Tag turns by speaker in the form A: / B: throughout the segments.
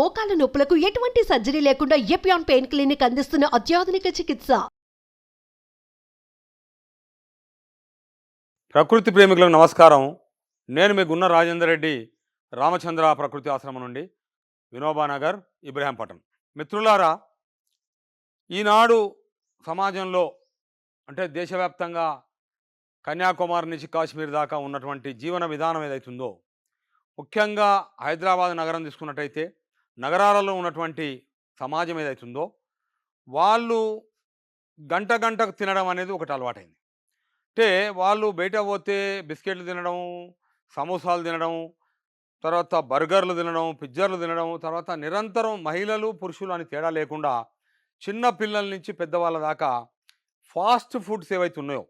A: మోకాల నొప్పులకు ఎటువంటి సర్జరీ లేకుండా ఎపియాన్ పెయిన్ క్లినిక్ అందిస్తున్న అత్యాధునిక చికిత్స.
B: ప్రకృతి ప్రేమికులకు నమస్కారం. నేను మీ గున్న రాజేందర్ రెడ్డి, రామచంద్ర ప్రకృతి ఆశ్రమం నుండి, వినోబానగర్, ఇబ్రహీంపట్నం. మిత్రులారా, ఈనాడు సమాజంలో అంటే దేశవ్యాప్తంగా కన్యాకుమారి నుంచి కాశ్మీర్ దాకా ఉన్నటువంటి జీవన విధానం ఏదైతుందో, ముఖ్యంగా హైదరాబాద్ నగరం తీసుకున్నట్టయితే నగరాలలో ఉన్నటువంటి సమాజం ఏదైతుందో వాళ్ళు గంటకు తినడం అనేది ఒకటి అలవాటైంది. అంటే వాళ్ళు బయట పోతే బిస్కెట్లు తినడం, సమోసాలు తినడం, తర్వాత బర్గర్లు తినడం, పిజ్జాలు తినడం, తర్వాత నిరంతరం మహిళలు పురుషులు అని తేడా లేకుండా చిన్న పిల్లల నుంచి పెద్దవాళ్ళ దాకా ఫాస్ట్ ఫుడ్స్ ఏవైతే ఉన్నాయో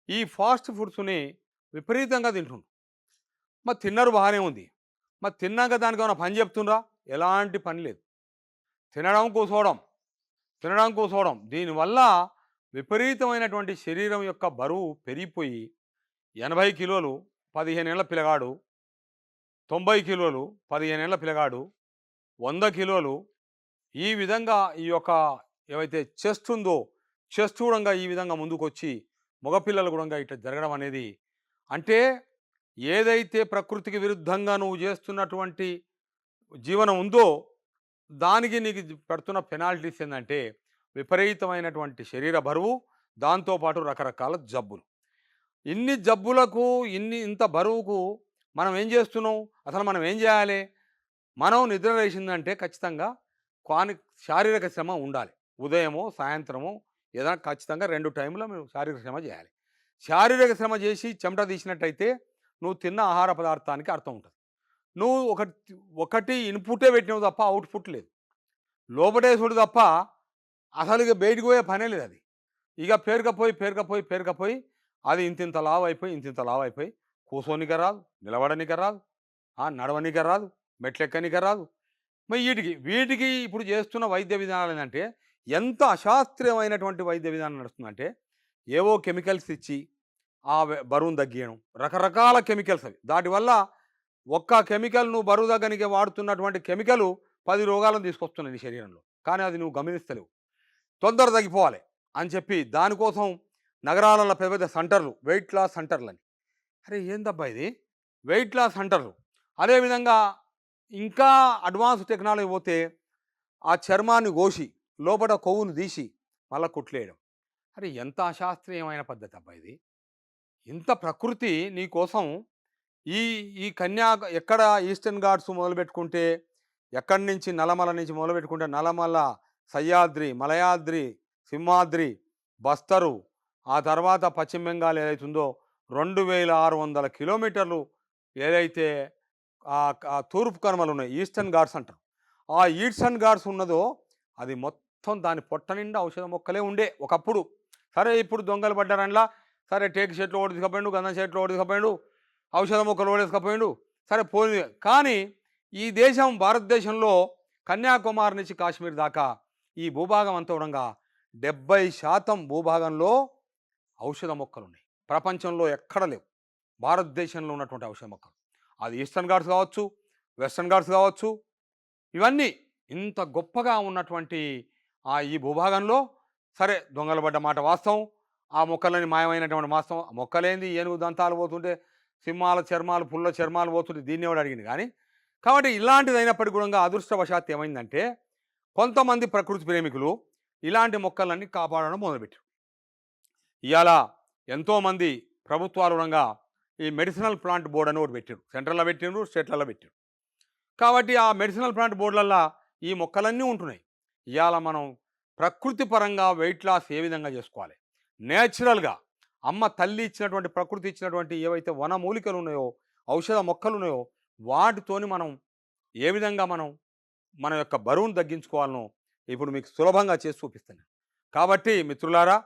B: ఈ ఫాస్ట్ ఫుడ్స్ని విపరీతంగా తింటుండ్రు. మరి తిన్నరు బాగానే ఉంది, మరి తిన్నాక దానికి ఏమైనా పని చెప్తుండ్రా? ఎలాంటి పని లేదు. తినడం కూసోవడం. దీనివల్ల విపరీతమైనటువంటి శరీరం యొక్క బరువు పెరిగిపోయి 80 కిలోలు 15 ఏళ్ల పిల్లగాడు, 90 కిలోలు 15 ఏళ్ల పిల్లగాడు, 100 కిలోలు, ఈ విధంగా ఈ యొక్క ఏవైతే చెస్ట్ ఉందో చెస్ట్ కూడా ఈ విధంగా ముందుకు వచ్చి మగపిల్లలు కూడా ఇట్లా జరగడం అనేది, అంటే ఏదైతే ప్రకృతికి విరుద్ధంగా నువ్వు చేస్తున్నటువంటి జీవనం ఉందో దానికి నీకు పడుతున్న పెనాల్టీస్ ఏంటంటే విపరీతమైనటువంటి శరీర బరువు, దాంతోపాటు రకరకాల జబ్బులు. ఇన్ని జబ్బులకు ఇంత బరువుకు మనం ఏం చేస్తున్నాం? అసలు మనం ఏం చేయాలి? మనం నిద్ర లేచిందంటే ఖచ్చితంగా శారీరక శ్రమ ఉండాలి. ఉదయమో సాయంత్రమో ఏదైనా ఖచ్చితంగా 2 టైంలో మేము శారీరక శ్రమ చేయాలి. శారీరక శ్రమ చేసి చెమట తీసినట్టయితే నువ్వు తిన్న ఆహార పదార్థానికి అర్థం ఉంటుంది. నువ్వు ఒకటి ఇన్పుటే పెట్టినవు తప్ప అవుట్పుట్ లేదు. లోపటేసుడు తప్ప అసలు ఇక బయటికి పోయే పనే లేదు. అది ఇక పేరుకపోయి అది ఇంతింత లావు అయిపోయి కూసోనిక రాదు, నిలబడనిక రాదు, నడవనిక రాదు, మెట్లెక్కనిక రాదు. మరి వీటికి ఇప్పుడు చేస్తున్న వైద్య విధానాలు ఏంటంటే ఎంత అశాస్త్రీయమైనటువంటి వైద్య విధానం నడుస్తుందంటే ఏవో కెమికల్స్ ఇచ్చి ఆ బరువును తగ్గియడం, రకరకాల కెమికల్స్ అవి. దాటివల్ల ఒక్క కెమికల్ నువ్వు బరువు తగ్గనికే వాడుతున్నటువంటి కెమికల్ 10 రోగాలను తీసుకొస్తున్నాయి నీ శరీరంలో. కానీ అది నువ్వు గమనిస్తలేవు. తొందర తగ్గిపోవాలి అని చెప్పి దానికోసం నగరాలలో పెద్ద సెంటర్లు, వెయిట్ లాస్ సెంటర్లు అని. అరే ఏందబ్బా ఇది వెయిట్ లాస్ సెంటర్లు? అదేవిధంగా ఇంకా అడ్వాన్స్ టెక్నాలజీ పోతే ఆ చర్మాన్ని కోసి లోపల కొవ్వును తీసి మళ్ళీ కుట్లేయడం. అరే ఎంత అశాస్త్రీయమైన పద్ధతి అబ్బా ఇది! ఇంత ప్రకృతి నీ కోసం ఈ ఎక్కడ ఈస్టర్న్ ఘాట్స్ మొదలుపెట్టుకుంటే, ఎక్కడి నుంచి నల్లమల నుంచి మొదలుపెట్టుకుంటే నల్లమల, సహ్యాద్రి, మలయాద్రి, సింహాద్రి, బస్తరు, ఆ తర్వాత పశ్చిమ బెంగాల్ ఏదైతుందో 2600 కిలోమీటర్లు ఏదైతే ఆ తూర్పు కనుమలు ఉన్నాయి, ఈస్టర్న్ ఘాట్స్ అంటారు. ఆ ఈస్టర్న్ ఘాట్స్ ఉన్నదో అది మొత్తం దాని పొట్ట నిండా ఔషధ మొక్కలే ఉండే ఒకప్పుడు. సరే ఇప్పుడు దొంగలు పడ్డారనలా, సరే టేక్ చెట్లు ఓడి తీసుకుపోయిండు, గంధం చెట్లు ఓడి తీసుకుపోయిండు, ఔషధ మొక్కలు ఓడేసుకపోయిండు, సరే పోయింది. కానీ ఈ దేశం భారతదేశంలో కన్యాకుమారి నుంచి కాశ్మీర్ దాకా ఈ భూభాగం అంతా ఉండగా 70% భూభాగంలో ఔషధ మొక్కలు ఉన్నాయి. ప్రపంచంలో ఎక్కడ లేవు భారతదేశంలో ఉన్నటువంటి ఔషధ మొక్కలు. అది ఈస్టర్న్ ఘాట్స్ కావచ్చు, వెస్టర్న్ ఘాట్స్ కావచ్చు, ఇవన్నీ ఇంత గొప్పగా ఉన్నటువంటి ఈ భూభాగంలో సరే దొంగలు పడ్డ మాట వాస్తవం, ఆ మొక్కలని మాయమైనటువంటి వాస్తవం. మొక్కలేంది ఏనుగు దంతాలు పోతుంటే, సింహాల చర్మాలు, పుల్ల చర్మాలు పోతుంటే దీన్ని ఎవడు అడిగింది? కానీ కాబట్టి ఇలాంటిది అయినప్పటికీ కూడా అదృష్టవశాత్తు ఏమైందంటే కొంతమంది ప్రకృతి ప్రేమికులు ఇలాంటి మొక్కలన్నీ కాపాడడం మొదలుపెట్టారు. ఇవాళ ఎంతోమంది ప్రభుత్వాలు కూడా ఈ మెడిసినల్ ప్లాంట్ బోర్డు అని ఒకటి పెట్టారు. సెంట్రల్లో పెట్టిండ్రు, స్టేట్లలో పెట్టారు. కాబట్టి ఆ మెడిసినల్ ప్లాంట్ బోర్డులల్లో ఈ మొక్కలన్నీ ఉంటున్నాయి. ఇవాళ మనం ప్రకృతి పరంగా వెయిట్ లాస్ ఏ విధంగా చేసుకోవాలి, నేచురల్గా అమ్మ తల్లి ఇచ్చినటువంటి ప్రకృతి ఇచ్చినటువంటి ఏవైతే వనమూలికలు ఉన్నాయో, ఔషధ మొక్కలు ఉన్నాయో వాటితోని మనం ఏ విధంగా మన యొక్క బరువును తగ్గించుకోవాలనో ఇప్పుడు మీకు సులభంగా చేసి చూపిస్తాను. కాబట్టి మిత్రులారా,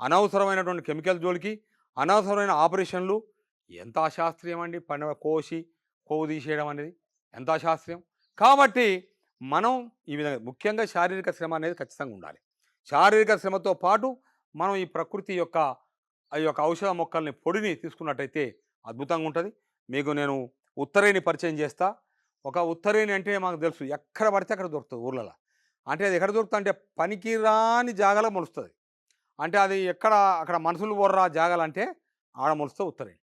B: అనవసరమైనటువంటి కెమికల్ జోలికి, అనవసరమైన ఆపరేషన్లు ఎంత అశాస్త్రీయం అండి. కోసి కొవ్వు తీసేయడం అనేది ఎంత అశాస్త్రీయం. కాబట్టి మనం ఈ విధంగా ముఖ్యంగా శారీరక శ్రమ అనేది ఖచ్చితంగా ఉండాలి. శారీరక శ్రమతో పాటు మనం ఈ ప్రకృతి యొక్క ఔషధ మొక్కల్ని పొడిని తీసుకున్నట్టయితే అద్భుతంగా ఉంటుంది. మీకు నేను ఉత్తరేని పరిచయం చేస్తా. ఒక ఉత్తరేణి అంటే మాకు తెలుసు ఎక్కడ పడితే అక్కడ దొరుకుతుంది ఊర్లలో. అంటే అది ఎక్కడ దొరుకుతుంది అంటే పనికిరాని జాగాలో మొలుస్తుంది. అంటే అది ఎక్కడ అక్కడ మనుషులు బొర్రా జాగాలంటే ఆడ మొలుస్తుంది ఉత్తరేణి.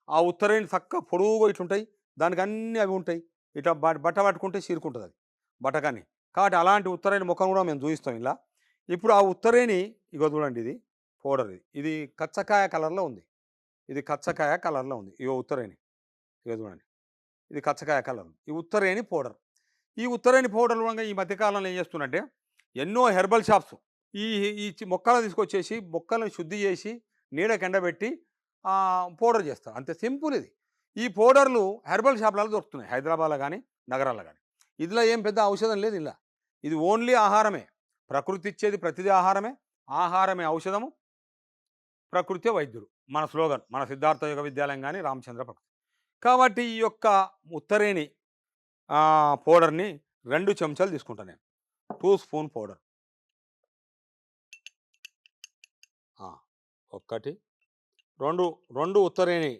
B: ఆ ఉత్తరేణి చక్కగా పొడుగుగా ఇట్లుంటాయి. దానికి అన్నీ అవి ఉంటాయి. ఇట్లా బట్ట పట్టుకుంటే చీరుకుంటుంది అది బట్టకని. కాబట్టి అలాంటి ఉత్తరేణి ముఖం కూడా మేము చూపిస్తాం ఇలా. ఇప్పుడు ఆ ఉత్తరేణి ఇగో చూడండి, ఇది పౌడర్, ఇది కచ్చకాయ కలర్లో ఉంది. ఇది కచ్చకాయ కలర్లో ఉంది. ఇగో ఉత్తరేణి, ఇగో చూడండి, ఇది కచ్చకాయ కలర్. ఈ ఉత్తరేణి పౌడర్. ఈ ఉత్తరేణి పౌడర్ కూడా ఈ మధ్యకాలంలో ఏం చేస్తున్నంటే ఎన్నో హెర్బల్ షాప్స్ ఈ ఈ మొక్కలను తీసుకొచ్చేసి మొక్కలను శుద్ధి చేసి నీడకి ఎండబెట్టి పౌడర్ చేస్తారు. అంతే సింపుల్ ఇది. ఈ పౌడర్లు హెర్బల్ షాప్లలో దొరుకుతున్నాయి హైదరాబాద్లో కానీ నగరాల్లో కానీ. ఇందులో ఏం పెద్ద ఔషధం లేదు ఇలా. ఇది ఓన్లీ ఆహారమే. ప్రకృతి ఇచ్చేది ప్రతిదీ ఆహారమే. ఆహారమే ఔషధము, ప్రకృతి వైద్యుడు. మన స్లోగన్, మన సిద్ధార్థ యోగ విద్యాలయం కానీ రామచంద్ర ప్రకృతి. కాబట్టి ఈ యొక్క ఉత్తరేణి పౌడర్ని 2 చెంచాలు తీసుకుంటాను నేను. 2 స్పూన్ పౌడర్. 1 2 ఉత్తరేణి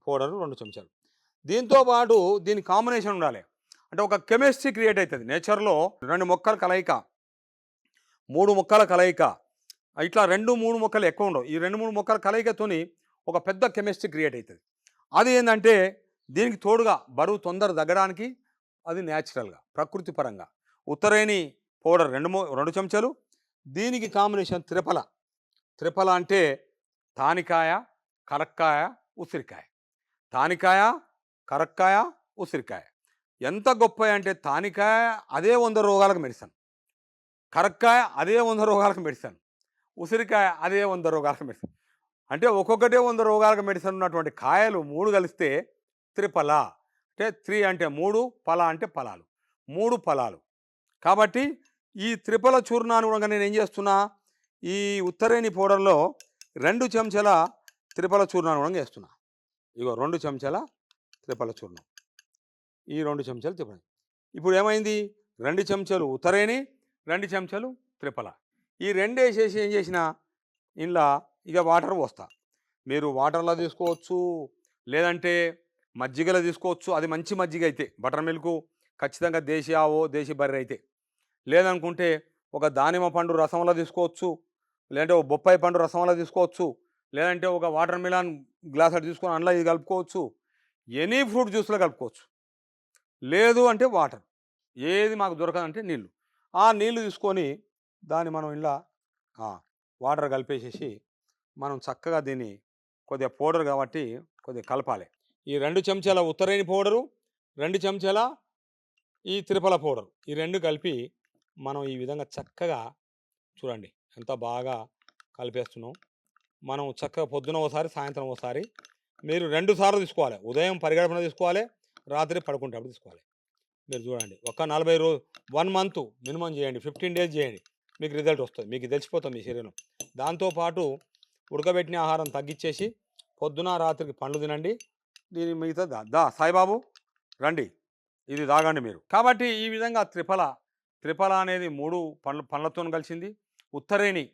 B: పౌడరు 2 చెంచాలు. దీంతోపాటు దీని కాంబినేషన్ ఉండాలి. అంటే ఒక కెమిస్ట్రీ క్రియేట్ అవుతుంది నేచర్లో. 2 మొక్కల కలయిక, 3 మొక్కల కలయిక, ఇట్లా 2 3 మొక్కలు ఎక్కువ ఉండవు. ఈ 2 3 మొక్కల కలయికతోని ఒక పెద్ద కెమిస్ట్రీ క్రియేట్ అవుతుంది. అది ఏంటంటే దీనికి తోడుగా బరువు తొందర తగ్గడానికి అది న్యాచురల్గా ప్రకృతి పరంగా ఉత్తరేణి పౌడర్ 2 చెంచాలు. దీనికి కాంబినేషన్ త్రిఫల. త్రిఫల అంటే తానికాయ, కరక్కాయ, ఉసిరికాయ. తానికాయ, కరక్కాయ, ఉసిరికాయ ఎంత గొప్ప అంటే తానికాయ అదే 100 రోగాలకు మెడిసిన్, కరక్కాయ అదే 100 రోగాలకు మెడిసిన్, ఉసిరికాయ అదే 100 రోగాలకు మెడిసిన్. అంటే ఒక్కొక్కటే 100 రోగాలకు మెడిసిన్ ఉన్నటువంటి కాయలు 3 కలిస్తే త్రిఫల. అంటే 3 అంటే 3, ఫల అంటే ఫలాలు, 3 ఫలాలు. కాబట్టి ఈ త్రిఫల చూర్ణాన్ని కూడా నేను ఏం చేస్తున్నా, ఈ ఉత్తరేణి పౌడర్లో 2 చెంచాల త్రిఫల చూర్ణాన్ని కూడా వేస్తున్నా. ఇగో 2 చెంచాల త్రిఫల చూర్ణం, ఈ 2 చెంచాలు త్రిఫల. ఇప్పుడు ఏమైంది, 2 చెంచాలు ఉత్తరేణి, 2 చెంచాలు త్రిఫల. ఈ 2 వేసేసి ఏం చేసిన ఇలా ఇక వాటర్ పోస్తా. మీరు వాటర్లో తీసుకోవచ్చు, లేదంటే మజ్జిగలో తీసుకోవచ్చు. అది మంచి మజ్జిగ అయితే బటర్ మిల్క్ ఖచ్చితంగా దేశీ ఆవో దేశీ బర్రె అయితే, లేదనుకుంటే ఒక దానిమ్మ పండు రసంలో తీసుకోవచ్చు, లేదంటే ఒక బొప్పాయి పండు రసంలో తీసుకోవచ్చు, లేదంటే ఒక వాటర్ మిలాన్ గ్లాస్ అటు తీసుకొని అందులో ఇది కలుపుకోవచ్చు. ఎనీ ఫ్రూట్ జ్యూస్లో కలుపుకోవచ్చు. లేదు అంటే వాటర్, ఏది మాకు దొరకదంటే నీళ్ళు. ఆ నీళ్ళు తీసుకొని దాన్ని మనం ఇలా వాటర్ కలిపేసేసి మనం చక్కగా దీన్ని కొద్దిగా పౌడర్ కాబట్టి కొద్దిగా కలపాలి. ఈ 2 చెంచాల ఉత్తరేణి పౌడరు, 2 చెంచాల ఈ త్రిఫల పౌడర్, ఈ 2 కలిపి మనం ఈ విధంగా చక్కగా చూడండి ఎంత బాగా కలిపేస్తున్నాం. మనం చక్కగా పొద్దున ఒకసారి, సాయంత్రం ఒకసారి, మీరు 2 సార్లు తీసుకోవాలి. ఉదయం పరిగడపన తీసుకోవాలి, రాత్రి పడుకుంటప్పుడు తీసుకోవాలి. మీరు చూడండి ఒక 40 రోజు 1 మంత్ మినిమం చేయండి, 15 డేస్ చేయండి, మీకు రిజల్ట్ వస్తుంది. మీకు తెలిసిపోతుంది మీ శరీరం. దాంతోపాటు ఉడకబెట్టిన ఆహారం తగ్గించేసి పొద్దున రాత్రికి పండ్లు తినండి. దీని మిగతా సాయిబాబు రండి, ఇది తాగండి మీరు. కాబట్టి ఈ విధంగా త్రిఫల అనేది 3 పండ్లతో కలిసింది. ఉత్తరేణి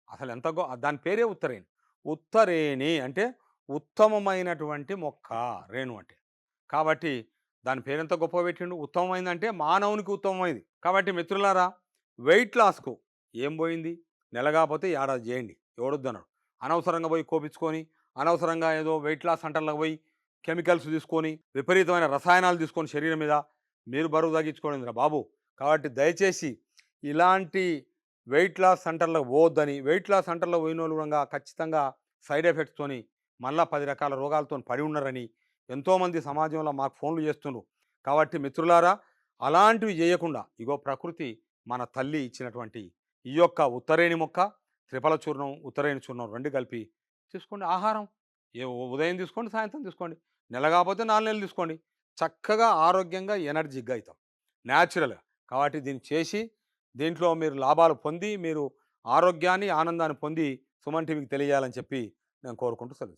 B: అసలు ఎంత దాని పేరే ఉత్తరేణి. ఉత్తరేణి అంటే ఉత్తమమైనటువంటి మొక్క, రేణు అంటే. కాబట్టి దాని పేరెంత గొప్ప పెట్టిండు. ఉత్తమమైందంటే మానవునికి ఉత్తమమైంది. కాబట్టి మిత్రులారా, వెయిట్ లాస్కు ఏం పోయింది, నెల కాకపోతే ఏడాది చేయండి, ఎవడొద్దన్నాడు. అనవసరంగా పోయి కోపించుకొని, అనవసరంగా ఏదో వెయిట్ లాస్ సెంటర్లకు పోయి కెమికల్స్ తీసుకొని, విపరీతమైన రసాయనాలు తీసుకొని శరీరం మీద మీరు బరువు తగ్గించుకోండి బాబు. కాబట్టి దయచేసి ఇలాంటి వెయిట్ లాస్ సెంటర్లకు పోవద్దని. వెయిట్ లాస్ సెంటర్లో పోయిన వాళ్ళు కూడా ఖచ్చితంగా సైడ్ ఎఫెక్ట్స్తోని మళ్ళీ 10 రకాల రోగాలతో పడి ఉన్నారని ఎంతోమంది సమాజంలో మాకు ఫోన్లు చేస్తున్నారు. కాబట్టి మిత్రులారా, అలాంటివి చేయకుండా ఇగో ప్రకృతి మన తల్లి ఇచ్చినటువంటి ఈ యొక్క ఉత్తరేణి మొక్క, త్రిఫల చూర్ణం, ఉత్తరేణి చూర్ణం 2 కలిపి తీసుకోండి. ఆహారం ఉదయం తీసుకోండి, సాయంత్రం తీసుకోండి, నెల కాకపోతే 4 నెలలు తీసుకోండి. చక్కగా ఆరోగ్యంగా ఎనర్జీగా అవుతాం న్యాచురల్గా. కాబట్టి దీన్ని చేసి దీంట్లో మీరు లాభాలు పొంది మీరు ఆరోగ్యాన్ని, ఆనందాన్ని పొంది సుమన్ టీవీకి తెలియాలని చెప్పి నేను కోరుకుంటూ సెలవు.